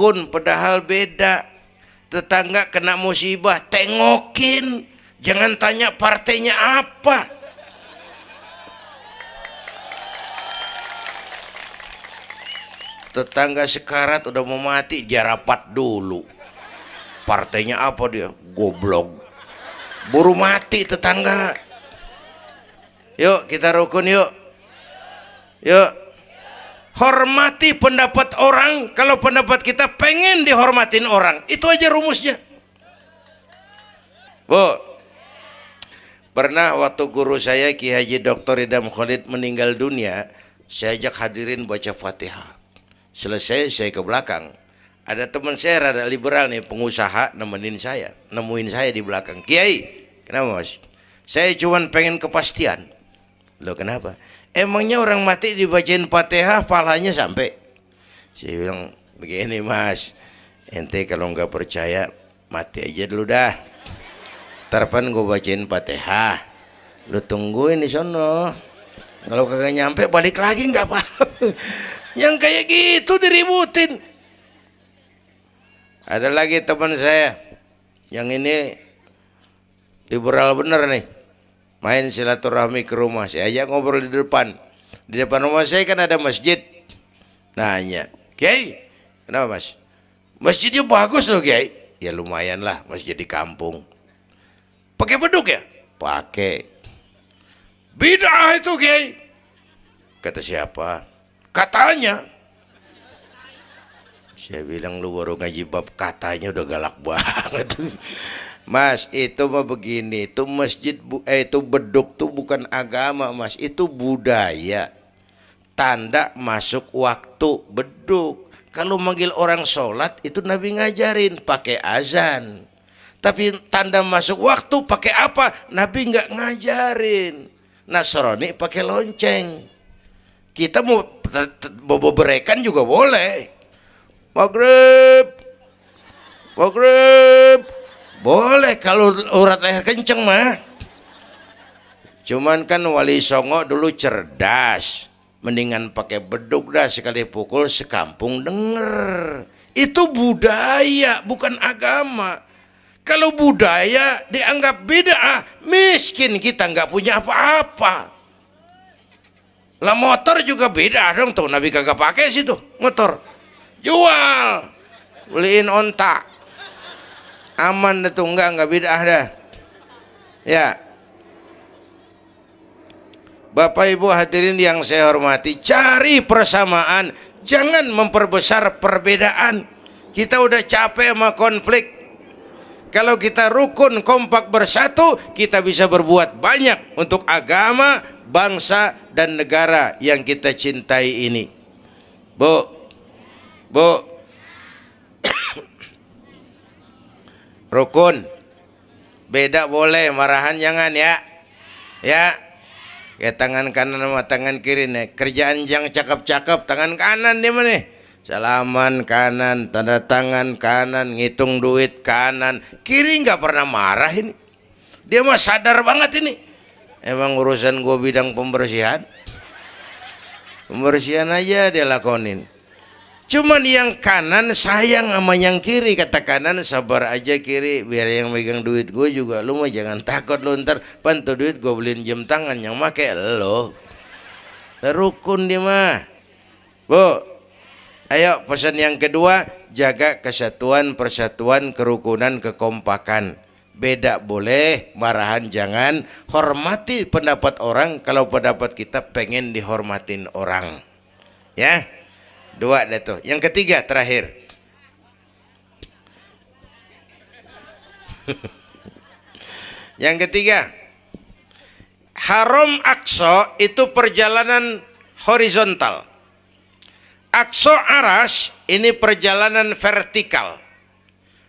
rukun padahal beda. Tetangga kena musibah, tengokin, jangan tanya partainya apa. Tetangga sekarat udah mau mati, jarapat dulu, partainya apa dia, goblok, buru mati tetangga. Yuk kita rukun yuk, yuk. Hormati pendapat orang kalau pendapat kita pengen dihormatin orang. Itu aja rumusnya. Bu, pernah waktu guru saya Ki Haji Dr. Idham Khalid meninggal dunia, saya ajak hadirin baca Fatihah. Selesai saya ke belakang. Ada teman saya rada liberal nih, pengusaha, nemuin saya di belakang. Kiai, kenapa mas? Saya cuman pengen kepastian. Loh kenapa? Emangnya orang mati dibacain Fatihah pahalanya sampai? Saya bilang begini mas, ente kalau nggak percaya mati aja dulu dah. Tarpan gue bacain Fatihah, lu tungguin di sono. Kalau kagak nyampe balik lagi nggak apa-apa. Yang kayak gitu diributin. Ada lagi teman saya, yang ini liberal bener nih. Main silaturahmi ke rumah, saya ajak ngobrol di depan. Di depan rumah saya kan ada masjid. Nanya, Kiai, kenapa mas? Masjidnya bagus loh Kiai. Ya lumayan lah, masjid di kampung. Pakai beduk ya? Pakai. Bid'ah itu Kiai. Kata siapa? Katanya. Saya bilang lu baru ngaji bab katanya udah galak banget. Mas, itu mah begini, itu masjid, itu beduk tuh bukan agama mas, itu budaya. Tanda masuk waktu beduk. Kalau manggil orang sholat itu Nabi ngajarin pakai azan. Tapi tanda masuk waktu pakai apa? Nabi nggak ngajarin. Nasrani pakai lonceng. Kita mau berekan juga boleh. Maghrib, maghrib. Boleh kalau urat leher kenceng mah. Cuman kan Wali Songo dulu cerdas. Mendingan pakai beduk dah, sekali pukul sekampung denger. Itu budaya bukan agama. Kalau budaya dianggap bid'ah, miskin kita nggak punya apa-apa. Lah motor juga beda dong tuh, Nabi kagak pakai situ motor. Jual, beliin onta. Aman dah tuh, enggak bid'ah dah. Ya. Bapak Ibu hadirin yang saya hormati, cari persamaan, jangan memperbesar perbedaan. Kita udah capek sama konflik. Kalau kita rukun kompak bersatu, kita bisa berbuat banyak untuk agama, bangsa dan negara yang kita cintai ini. Bu, rukun, beda boleh, marahan jangan ya. Ya. Kayak tangan kanan sama tangan kiri nih. Kerjaan yang cakep-cakep tangan kanan dia mana nih? Salaman kanan, tanda tangan kanan, ngitung duit kanan. Kiri nggak pernah marah ini. Dia mah sadar banget ini. Emang urusan gue bidang pembersihan. Pembersihan aja dia lakonin. Cuman yang kanan sayang sama yang kiri. Kata kanan, sabar aja kiri, biar yang megang duit gue juga. Lu mah jangan takut lu, ntar pantu duit gue beliin jam tangan yang make lo. Rukun dia mah. Bu, ayo pesan yang kedua, jaga kesatuan, persatuan, kerukunan, kekompakan. Beda boleh, marahan jangan. Hormati pendapat orang kalau pendapat kita pengen dihormatin orang. Ya. Dua dah tuh. Yang ketiga terakhir. Yang ketiga, Haram Aqsa itu perjalanan horizontal. Aqsa Aras ini perjalanan vertikal.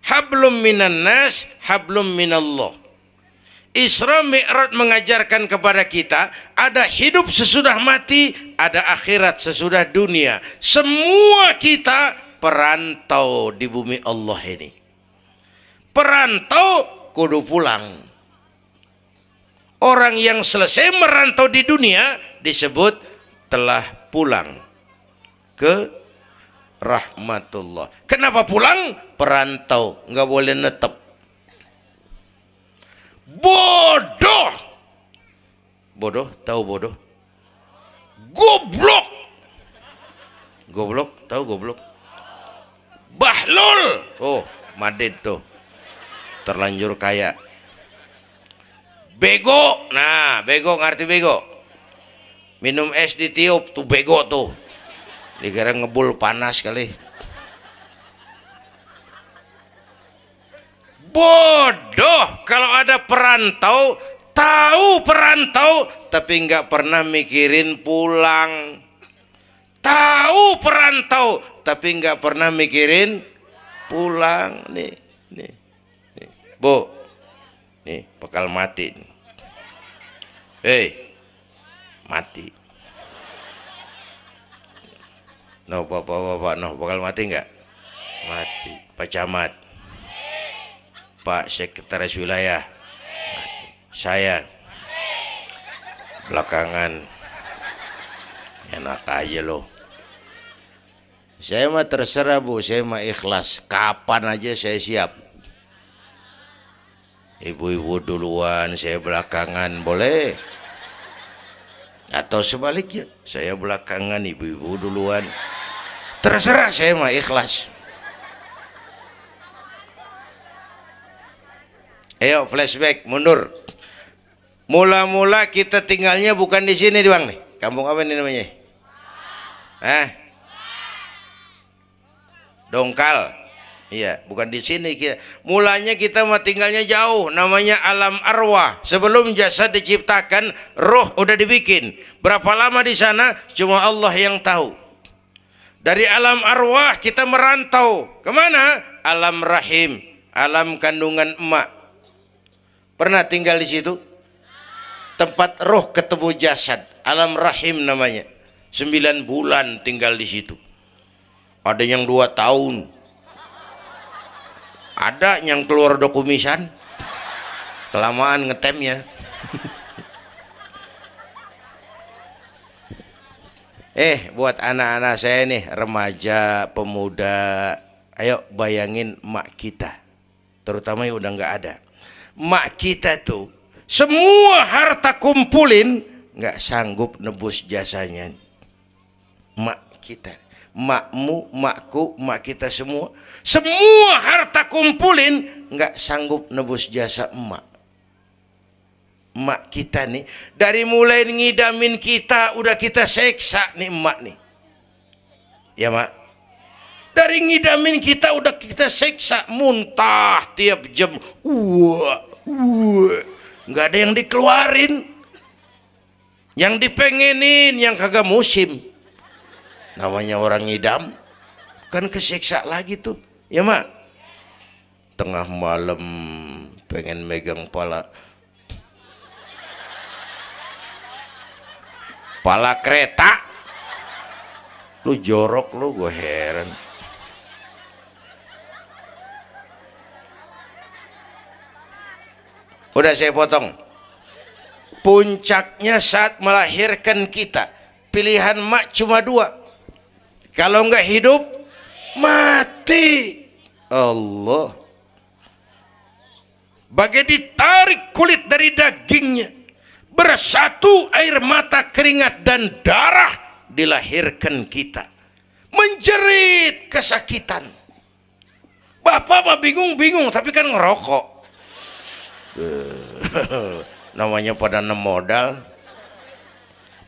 Hablum minan nas, hablum minallah. Isra Mi'raj mengajarkan kepada kita ada hidup sesudah mati, ada akhirat sesudah dunia. Semua kita perantau di bumi Allah ini. Perantau kudu pulang. Orang yang selesai merantau di dunia disebut telah pulang ke rahmatullah. Kenapa pulang? Perantau, nggak boleh netep. Bodoh. Bodoh, tahu bodoh? Goblok. Goblok, tahu goblok? Bahlul. Oh, Madid tuh. Terlanjur kaya. Bego. Nah, bego ngerti bego? Minum es ditiup tuh bego tuh. Dikira ngebul panas kali. Bodoh kalau ada perantau, tahu perantau tapi nggak pernah mikirin pulang. Tahu perantau tapi nggak pernah mikirin pulang. Nih, Bu, nih bakal mati. Hei, mati. No, bapak, no, bakal mati nggak? Mati. Pak Camat, Pak Sekretaris Wilayah, saya belakangan enak aja loh. Saya mah terserah Bu, saya mah ikhlas. Kapan aja saya siap. Ibu-ibu duluan, saya belakangan, boleh. Atau sebaliknya, saya belakangan, ibu-ibu duluan. Terserah, saya mah ikhlas. Ayo flashback, mundur. Mula-mula kita tinggalnya bukan di sini Bang nih. Kampung apa ini namanya? Dongkal. Iya, bukan di sini kita. Mulanya kita mah tinggalnya jauh, namanya alam arwah. Sebelum jasad diciptakan, roh udah dibikin. Berapa lama di sana? Cuma Allah yang tahu. Dari alam arwah kita merantau kemana? Alam rahim, alam kandungan emak. Pernah tinggal di situ? Tempat roh ketemu jasad, alam rahim namanya. 9 bulan tinggal di situ. Ada yang 2 tahun. Ada yang keluar dokumisan. Kelamaan ngetemnya. Buat anak-anak saya nih, remaja, pemuda, ayo bayangin mak kita, terutama yang udah nggak ada. Mak kita tuh semua harta kumpulin nggak sanggup nebus jasanya. Mak kita, makmu, makku, mak kita semua harta kumpulin nggak sanggup nebus jasa emak. Emak kita nih, dari mulai ngidamin kita udah kita seksa nih emak nih. Ya mak, dari ngidamin kita udah kita seksa, muntah tiap jam. Nggak ada yang dikeluarin, yang dipengenin, yang kagak musim. Namanya orang ngidam kan kesiksa lagi tuh, ya mak. Tengah malam pengen megang pala kereta, lu jorok lu, gue heran. Udah saya potong. Puncaknya saat melahirkan kita, pilihan mak cuma 2. Kalau enggak hidup, mati. Allah. Bagai ditarik kulit dari dagingnya, bersatu air mata, keringat dan darah, dilahirkan kita. Menjerit kesakitan. Bapak mah bingung-bingung tapi kan ngerokok. Namanya pada modal.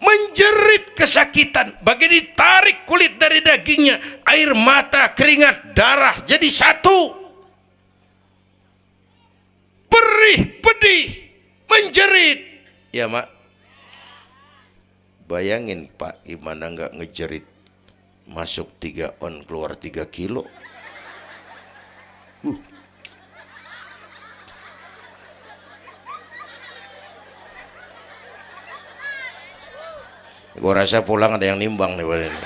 Menjerit kesakitan, bagai ditarik kulit dari dagingnya, air mata, keringat, darah jadi satu. Perih, pedih, menjerit. Ya mak, bayangin Pak, gimana nggak ngejerit. Masuk 3 on, keluar 3 kilo. Gue rasa pulang ada yang nimbang nih ini.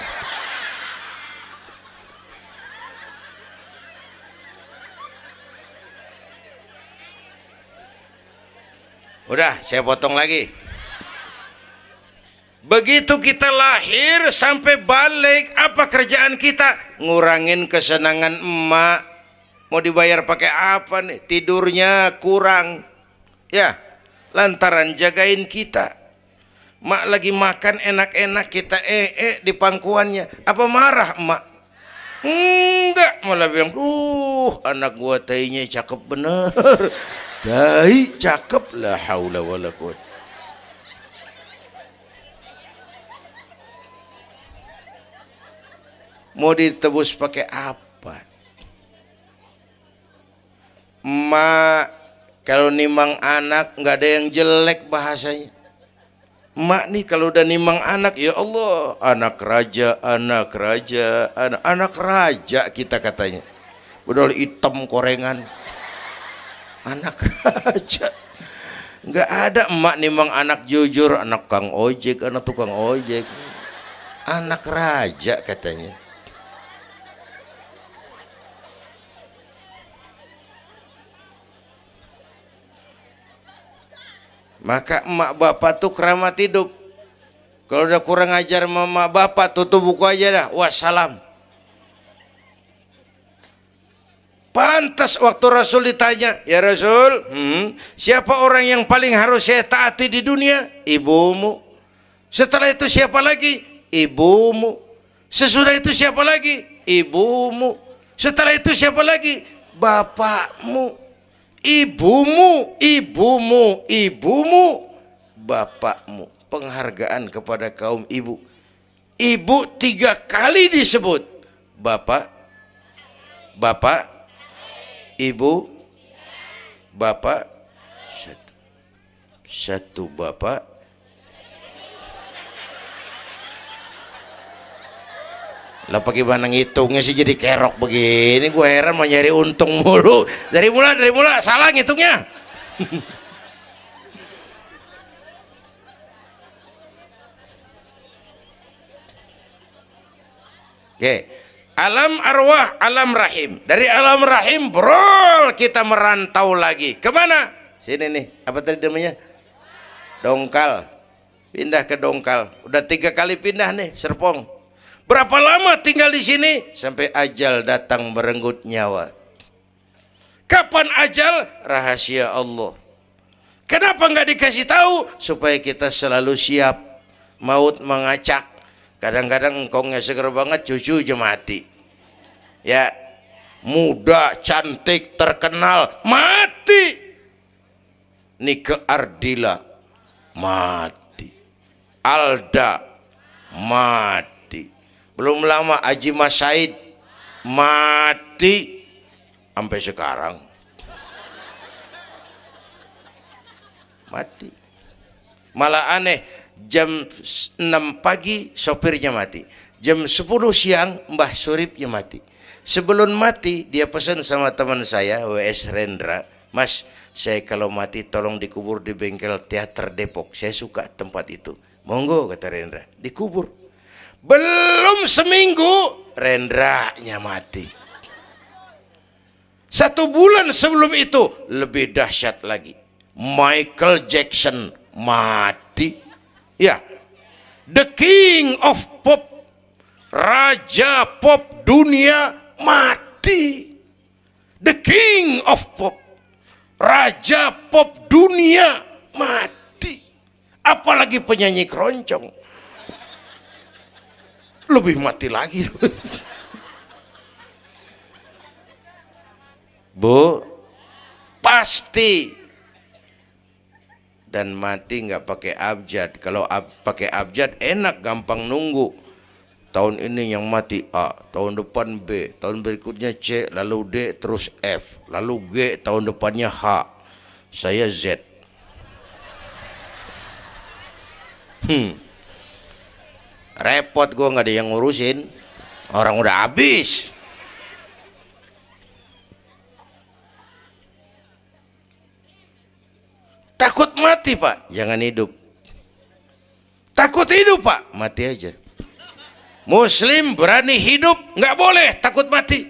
Udah, saya potong lagi. Begitu kita lahir sampai balik, apa kerjaan kita? Ngurangin kesenangan emak. Mau dibayar pakai apa nih? Tidurnya kurang. Ya, lantaran jagain kita. Mak lagi makan enak-enak, kita di pangkuannya. Apa marah emak? Enggak, malah bilang, anak gua tainya cakep bener. Tai cakep, la haula wala quwwata. Mau ditebus pakai apa? Emak kalau nimang anak nggak ada yang jelek bahasanya. Emak nih kalau udah nimang anak, ya Allah, anak raja, anak raja kita katanya. Udah hitam korengan, anak raja. Nggak ada emak nimang anak jujur, anak kang ojek, anak tukang ojek, anak raja katanya. Maka emak bapak tuh keramat hidup. Kalau udah kurang ajar mama bapak, tutup buku aja dah, wassalam. Pantas waktu Rasul ditanya, ya Rasul, siapa orang yang paling harus saya taati di dunia? Ibumu. Setelah itu siapa lagi? Ibumu. Sesudah itu siapa lagi? Ibumu. Setelah itu siapa lagi? Bapakmu. Ibumu, bapakmu. Penghargaan kepada kaum ibu. Ibu 3 kali disebut. Bapak, ibu, bapak. Satu bapak, lah pakai mana ngitungnya sih jadi kerok begini? Gue heran, mau nyari untung mulu. Dari mula salah ngitungnya. Oke, alam arwah, alam rahim. Dari alam rahim brol kita merantau lagi. Kemana? Sini nih, apa tadi namanya? Dongkal. Pindah ke Dongkal. Udah 3 kali pindah nih, Serpong. Berapa lama tinggal di sini? Sampai ajal datang merenggut nyawa. Kapan ajal? Rahasia Allah. Kenapa nggak dikasih tahu? Supaya kita selalu siap. Maut mengacak. Kadang-kadang engkongnya seger banget, cucu aja mati. Ya, muda, cantik, terkenal, mati. Nike Ardila, mati. Alda, mati. Belum lama Haji Mas Said mati sampai sekarang. Mati. Malah aneh, jam 6 pagi sopirnya mati. Jam 10 siang Mbah Suripnya mati. Sebelum mati dia pesan sama teman saya WS Rendra, Mas, saya kalau mati tolong dikubur di bengkel teater Depok. Saya suka tempat itu. Monggo, kata Rendra. Dikubur. Belum seminggu Rendranya mati. 1 bulan sebelum itu lebih dahsyat lagi. Michael Jackson mati. Ya, the king of pop, raja pop dunia mati. The king of pop, raja pop dunia mati. Apalagi penyanyi keroncong, lebih mati lagi. Bu, pasti. Dan mati nggak pakai abjad. Kalau pakai abjad enak, gampang nunggu. Tahun ini yang mati A, tahun depan B, tahun berikutnya C, lalu D, terus F, lalu G, tahun depannya H. Saya Z. Repot, gue nggak ada yang ngurusin. Orang udah habis. Takut mati pak, jangan hidup. Takut hidup pak, mati aja. Muslim berani hidup, nggak boleh takut mati.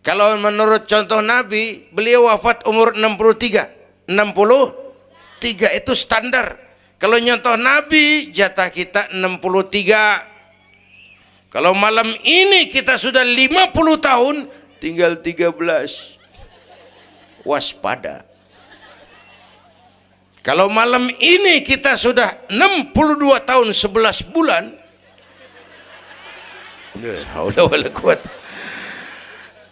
Kalau menurut contoh Nabi, beliau wafat umur 63 itu standar. Kalau nyontoh Nabi, jatah kita 63. Kalau malam ini kita sudah 50 tahun, tinggal 13. Waspada. Kalau malam ini kita sudah 62 tahun 11 bulan,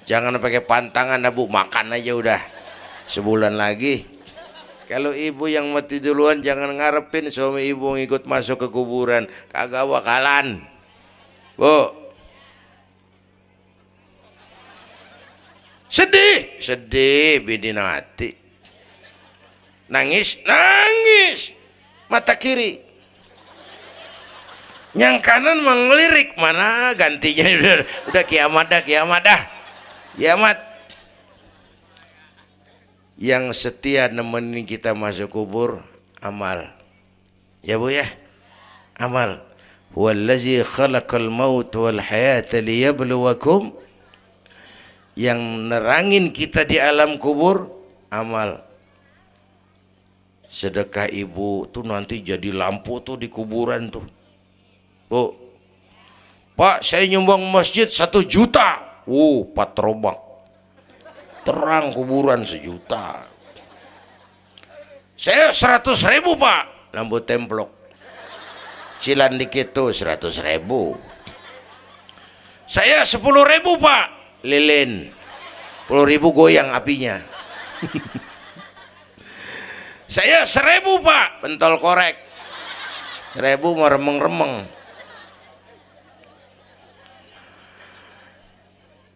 jangan pakai pantangan, Bu, makan aja udah sebulan lagi. Kalau ibu yang mati duluan, jangan ngarepin suami ibu ngikut masuk ke kuburan, kagak bakalan, Bu. Sedih bini mati, nangis mata kiri, yang kanan mengelirik, mana gantinya, udah kiamat dah. Yang setia nemenin kita masuk kubur, amal, ya Bu ya, amal. Wallazi khalaqal maut wal hayata liyabluwakum, yang nerangin kita di alam kubur, amal. Sedekah ibu tuh nanti jadi lampu tuh di kuburan tuh. Bu, Pak, saya nyumbang masjid 1 juta. Patrobak, terang kuburan 1 juta. Saya 100.000 Pak, lampu templok. Cilan dikit tuh 100.000. Saya 10.000 Pak, lilin. 10.000 goyang apinya. Saya 1.000 Pak, pentol korek. 1.000 mau remeng-remeng.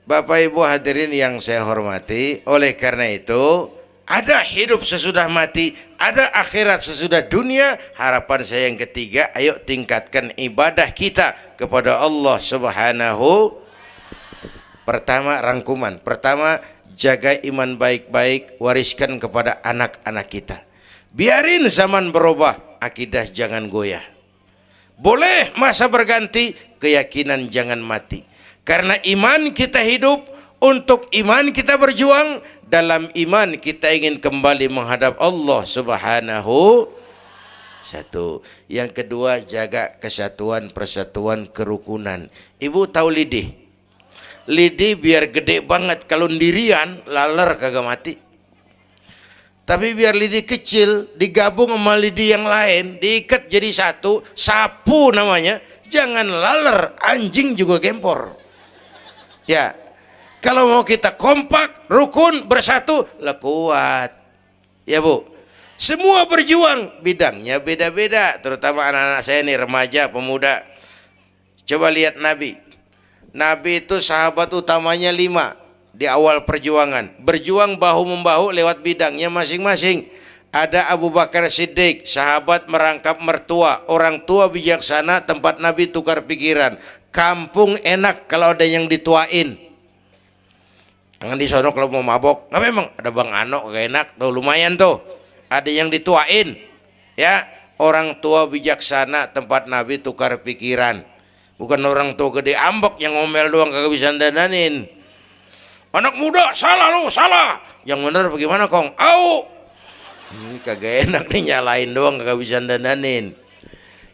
Bapak Ibu hadirin yang saya hormati, oleh karena itu ada hidup sesudah mati, ada akhirat sesudah dunia. Harapan saya yang ketiga, ayo tingkatkan ibadah kita kepada Allah Subhanahu. Pertama, rangkuman. Pertama, jaga iman baik-baik, wariskan kepada anak-anak kita. Biarin zaman berubah, akidah jangan goyah. Boleh masa berganti, keyakinan jangan mati. Karena iman kita hidup, untuk iman kita berjuang, dalam iman kita ingin kembali menghadap Allah Subhanahu. Satu. Yang kedua, jaga kesatuan, persatuan, kerukunan. Ibu tahu lidi? Lidi biar gede banget, kalau ndirian laler kagak mati. Tapi biar lidi kecil digabung sama lidi yang lain, diikat jadi satu, sapu namanya, jangan laler, anjing juga gempor. Ya, kalau mau kita kompak, rukun, bersatu, lah kuat. Ya Bu, semua berjuang, bidangnya beda-beda, terutama anak-anak saya nih, remaja, pemuda. Coba lihat Nabi. Nabi itu sahabat utamanya 5 di awal perjuangan. Berjuang bahu-membahu lewat bidangnya masing-masing. Ada Abu Bakar Siddiq, sahabat merangkap mertua, orang tua bijaksana, tempat Nabi tukar pikiran. Kampung enak kalau ada yang dituain. Jangan di sono kalau mau mabok. Nggak, memang ada Bang Ano gak enak tuh, lumayan tuh. Ada yang dituain. Ya, orang tua bijaksana, tempat Nabi tukar pikiran. Bukan orang tua gede ambek yang ngomel doang kagak bisa dandanin. Anak muda salah lu, salah. Yang bener bagaimana Kong? Kagak enak nih, nyalain doang kagak bisa dandanin.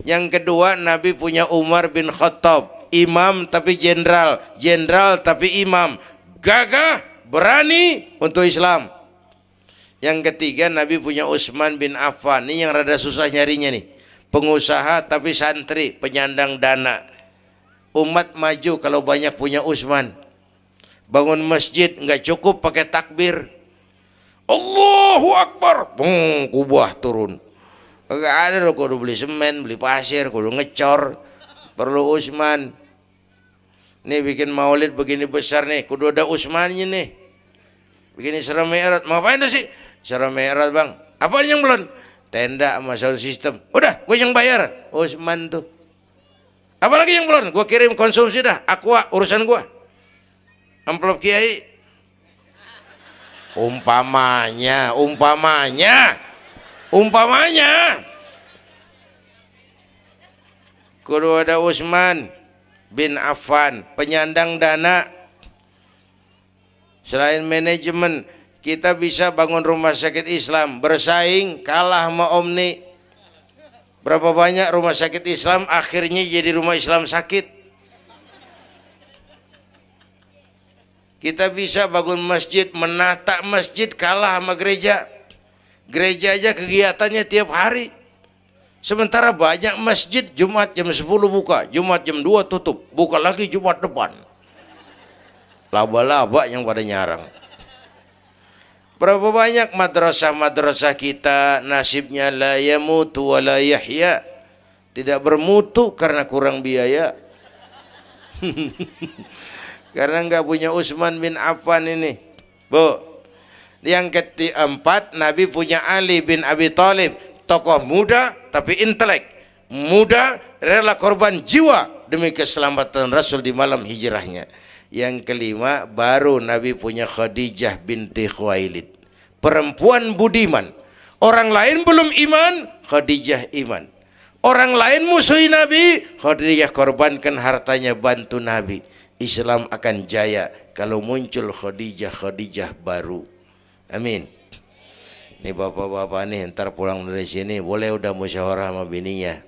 Yang kedua, Nabi punya Umar bin Khattab, imam tapi jenderal, jenderal tapi imam, gagah, berani untuk Islam. Yang ketiga, Nabi punya Utsman bin Affan, ini yang rada susah nyarinya nih, pengusaha tapi santri, penyandang dana. Umat maju kalau banyak punya Utsman. Bangun masjid nggak cukup pakai takbir, Allahu Akbar, kubah turun. Kagak ada loh, kudu beli semen, beli pasir, kudu ngecor. Perlu Utsman. Nih bikin maulid begini besar nih, kudu ada Utsmannya nih. Begini Isra Mi'raj, mau ngapain tuh sih? Isra Mi'raj Bang, apa yang belum? Tenda sama sound system. Udah, gue yang bayar. Utsman tuh. Apalagi yang belum? Gue kirim konsumsi dah, Aqua, urusan gue. Amplop Kiai. Umpamanya. Kudu ada Utsman bin Affan, penyandang dana. Selain manajemen, kita bisa bangun rumah sakit Islam, bersaing kalah sama Omni. Berapa banyak rumah sakit Islam akhirnya jadi rumah Islam sakit. Kita bisa bangun masjid, menata masjid kalah sama gereja. Gereja aja kegiatannya tiap hari. Sementara banyak masjid Jumat jam 10 buka, Jumat jam 2 tutup, buka lagi Jumat depan. Laba-laba yang pada nyarang. Berapa banyak madrasah-madrasah kita nasibnya la yamutu wa la yahya. Tidak bermutu karena kurang biaya. Karena nggak punya Utsman bin Affan ini. Bu. Yang keempat, Nabi punya Ali bin Abi Thalib, tokoh muda tapi intelek. Muda rela korban jiwa demi keselamatan Rasul di malam hijrahnya. Yang kelima, baru Nabi punya Khadijah binti Khuwailid, perempuan budiman. Orang lain belum iman, Khadijah iman. Orang lain musuhi Nabi, Khadijah korbankan hartanya bantu Nabi. Islam akan jaya kalau muncul Khadijah baru. Amin. Ini bapak-bapak nih ntar pulang dari sini boleh udah musyawarah sama bininya.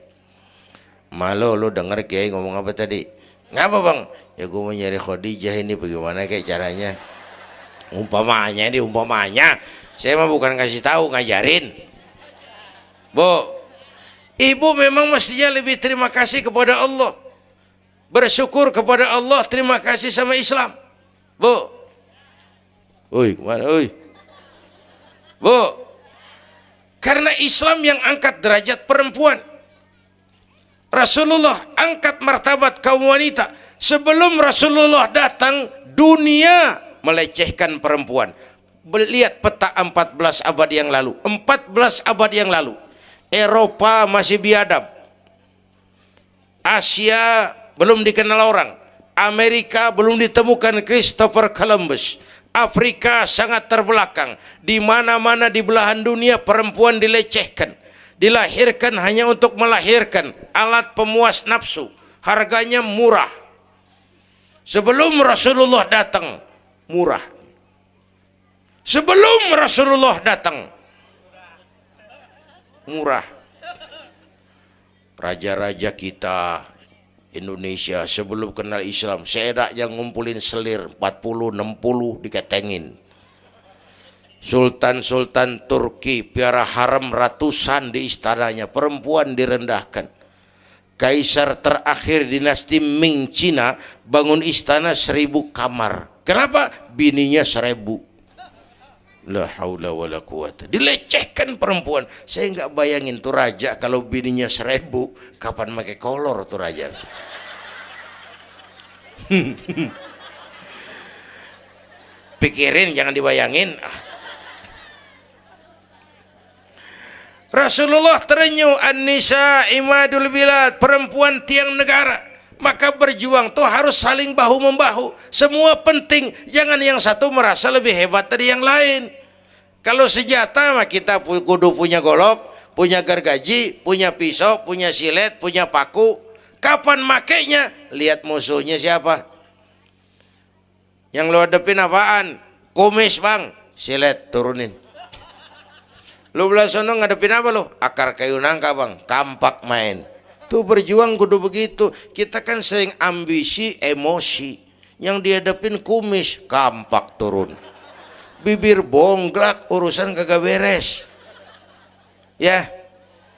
Malu lu denger Kiai ngomong apa tadi? Ngapa bang? Ya gue mau nyari Khadijah ini bagaimana kayak caranya? Umpamanya ini umpamanya. Saya mah bukan kasih tahu, ngajarin. Bu, ibu memang mestinya lebih terima kasih kepada Allah. Bersyukur kepada Allah, terima kasih sama Islam. Bu. Oi, kemana? Oi. Bu. Karena Islam yang angkat derajat perempuan. Rasulullah angkat martabat kaum wanita. Sebelum Rasulullah datang, dunia melecehkan perempuan. Lihat peta 14 abad yang lalu. 14 abad yang lalu. Eropa masih biadab. Asia belum dikenal orang. Amerika belum ditemukan Christopher Columbus. Afrika sangat terbelakang. Di mana-mana di belahan dunia perempuan dilecehkan. Dilahirkan hanya untuk melahirkan, alat pemuas nafsu, harganya murah. Sebelum Rasulullah datang, murah. Sebelum Rasulullah datang, murah. Raja-raja kita Indonesia sebelum kenal Islam, seedak yang ngumpulin selir 40-60 diketengin. Sultan-sultan Turki piara haram ratusan di istananya, perempuan direndahkan. Kaisar terakhir dinasti Ming Cina bangun istana 1000 kamar. Kenapa? Bininya 1000. La haula wala quwata. Dilecehkan perempuan. Saya nggak bayangin tuh raja kalau bininya 1000, kapan pakai kolor tuh raja. Pikirin, jangan dibayangin. Rasulullah terenyuh, an-nisa imadul bilad, perempuan tiang negara. Maka berjuang tuh harus saling bahu membahu. Semua penting, jangan yang satu merasa lebih hebat dari yang lain. Kalau senjata mah kita kudu punya golok, punya gergaji, punya pisau, punya silet, punya paku. Kapan makainya? Lihat musuhnya siapa. Yang lo hadepin apaan? Kumis bang, silet turunin. Lu belah sono ngadepin apa lo? Akar kayu nangka bang, kampak main. Tuh berjuang kudu begitu. Kita kan sering ambisi, emosi. Yang dihadapin kumis, kampak turun. Bibir bonglak, urusan kagak beres. Ya,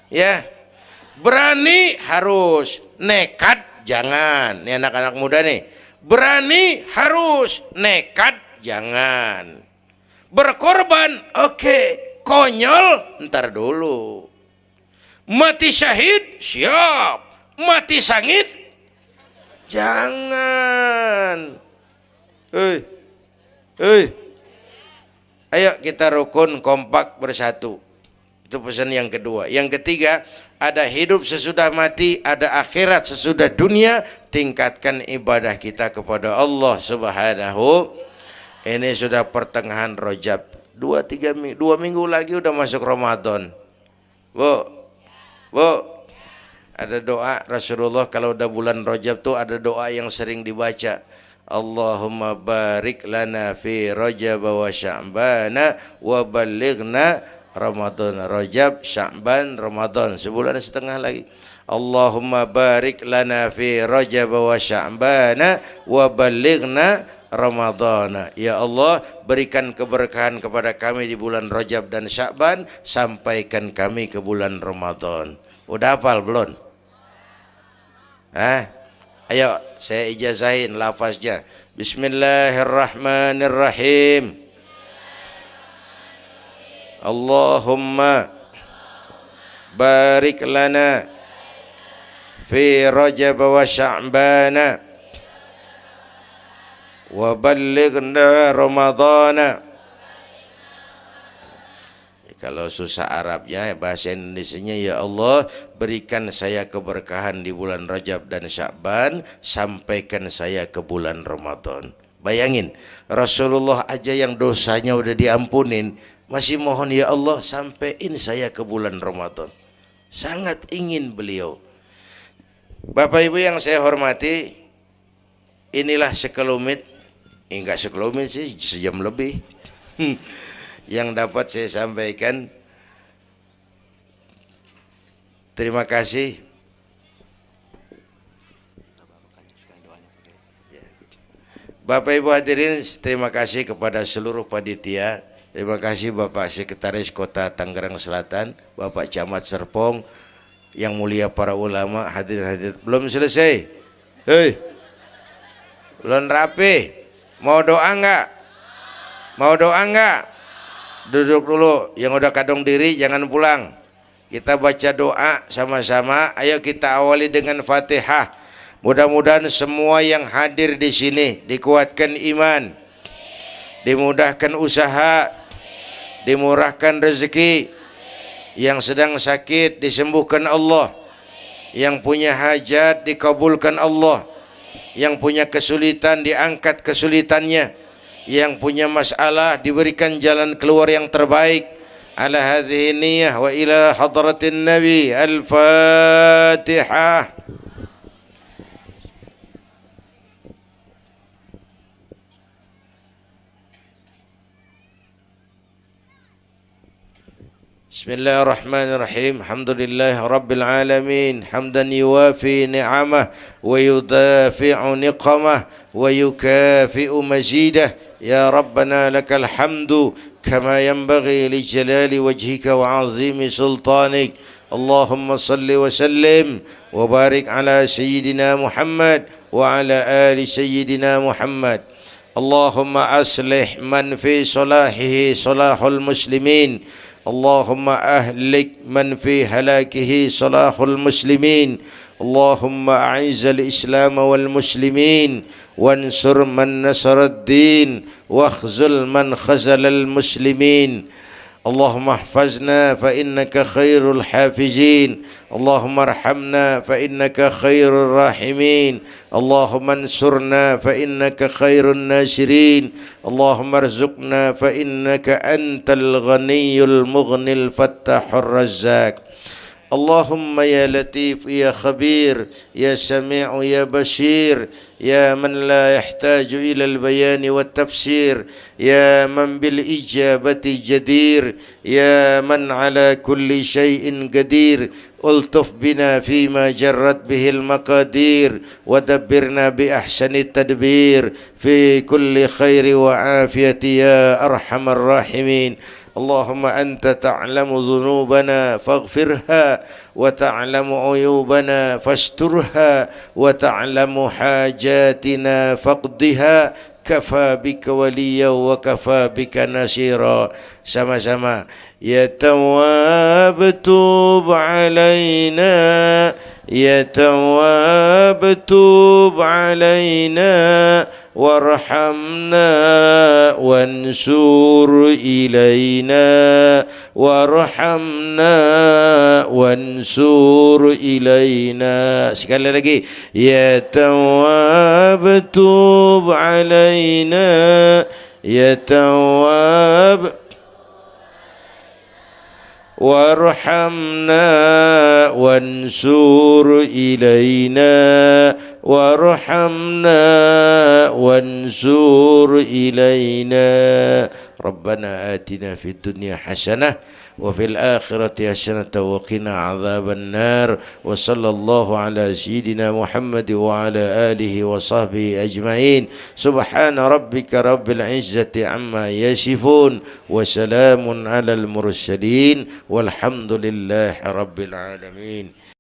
ya. Berani harus, nekat jangan. Ini anak-anak muda nih. Berani harus, nekat jangan. Berkorban, oke. Konyol, ntar dulu. Mati syahid, siap. Mati sangit, jangan. Hei, hei. Ayo kita rukun, kompak, bersatu. Itu pesan yang kedua. Yang ketiga, ada hidup sesudah mati, ada akhirat sesudah dunia. Tingkatkan ibadah kita kepada Allah Subhanahu. Ini sudah pertengahan Rajab. 2 minggu lagi udah masuk Ramadan. Bu, ada doa Rasulullah kalau udah bulan Rajab tuh ada doa yang sering dibaca. Allahumma barik lana fi Rajab wa Sya'bana wa ballighna Ramadan, Rajab, Sya'ban, Ramadan, sebulan setengah lagi. Allahumma barik lana fi Rajab wa Sya'bana wa balighna Ramadana. Ya Allah, berikan keberkahan kepada kami di bulan Rajab dan Sya'ban, sampaikan kami ke bulan Ramadan. Udah hafal belum? Ayo saya ijazahin lafaznya. Bismillahirrahmanirrahim. Allahumma barik lana fi Rajab wa Sya'bana wa balighna Ramadana. Kalau susah Arabnya, bahasa Indonesianya, ya Allah berikan saya keberkahan di bulan Rajab dan Sya'ban, sampaikan saya ke bulan Ramadan. Bayangin, Rasulullah aja yang dosanya udah diampunin, masih mohon ya Allah sampaiin saya ke bulan Ramadan. Sangat ingin beliau. Bapak Ibu yang saya hormati, inilah sekelumit, enggak sekelumit sih, sejam lebih yang dapat saya sampaikan. Terima kasih. Bapak Ibu hadirin, terima kasih kepada seluruh panitia. Terima kasih Bapak Sekretaris Kota Tangerang Selatan, Bapak Camat Serpong, yang mulia para ulama, hadirin-hadirin. Belum selesai? Hei, belum rapi. Mau doa enggak? Mau doa enggak? Duduk dulu. Yang udah kadung diri jangan pulang. Kita baca doa sama-sama. Ayo kita awali dengan Fatihah. Mudah-mudahan semua yang hadir di sini dikuatkan iman, dimudahkan usaha, dimurahkan rezeki, yang sedang sakit disembuhkan Allah, yang punya hajat dikabulkan Allah, yang punya kesulitan diangkat kesulitannya, yang punya masalah diberikan jalan keluar yang terbaik. Ala hadhihi niyyah wa ila hadratin nabi. Al-Fatihah. Bismillahirrahmanirrahim. Alhamdulillah rabbil alamin, hamdan yuwafi ni'amah wa yudafi'u niqamah wa yukafi'u mazidah. Ya Rabbana lakal hamdu kama yanbaghi li jalali wajhika wa azimi sultanik. Allahumma salli wa sallim wa barik ala sayyidina Muhammad wa ala ali sayyidina Muhammad. Allahumma aslih man fi salahihi salahul muslimin. اللهم أهلك من في هلاكه صلاح المسلمين. اللهم أعز الإسلام والمسلمين وانصر من نصر الدين واخذل من خذل المسلمين. اللهم احفظنا فإنك خير الحافظين. اللهم ارحمنا فإنك خير الراحمين. اللهم انصرنا فإنك خير الناصرين. اللهم ارزقنا فإنك أنت الغني المغني الفتاح الرزاق. اللهم يا لطيف يا خبير يا سميع يا بصير يا من لا يحتاج إلى البيان والتفسير يا من بالإجابة جدير يا من على كل شيء قدير ألطف بنا فيما جرت به المقادير ودبرنا بأحسن التدبير في كل خير وعافية يا أرحم الراحمين. اللهم أنت تعلم ذنوبنا فاغفرها وتعلم عيوبنا فاسترها وتعلم حاجاتنا فاقضها. كفى بك وليا وكفى بك نصيرا. Sama-sama. Ya Tawwab tub alaina, Ya Tawwab tub alaina warhamna wansur ilaina warhamna wansur ilaina. Sekali lagi. Ya Tawwab tub alaina, Ya Tawwab warhamna wansur ilaina وارحمنا وانصر إلينا ربنا آتنا في الدنيا حسنة وفي الآخرة حسنة وقنا عذاب النار وصلى الله على سيدنا محمد وعلى آله وصحبه أجمعين سبحان ربك رب العزة عما يصفون وسلام على المرسلين والحمد لله رب العالمين.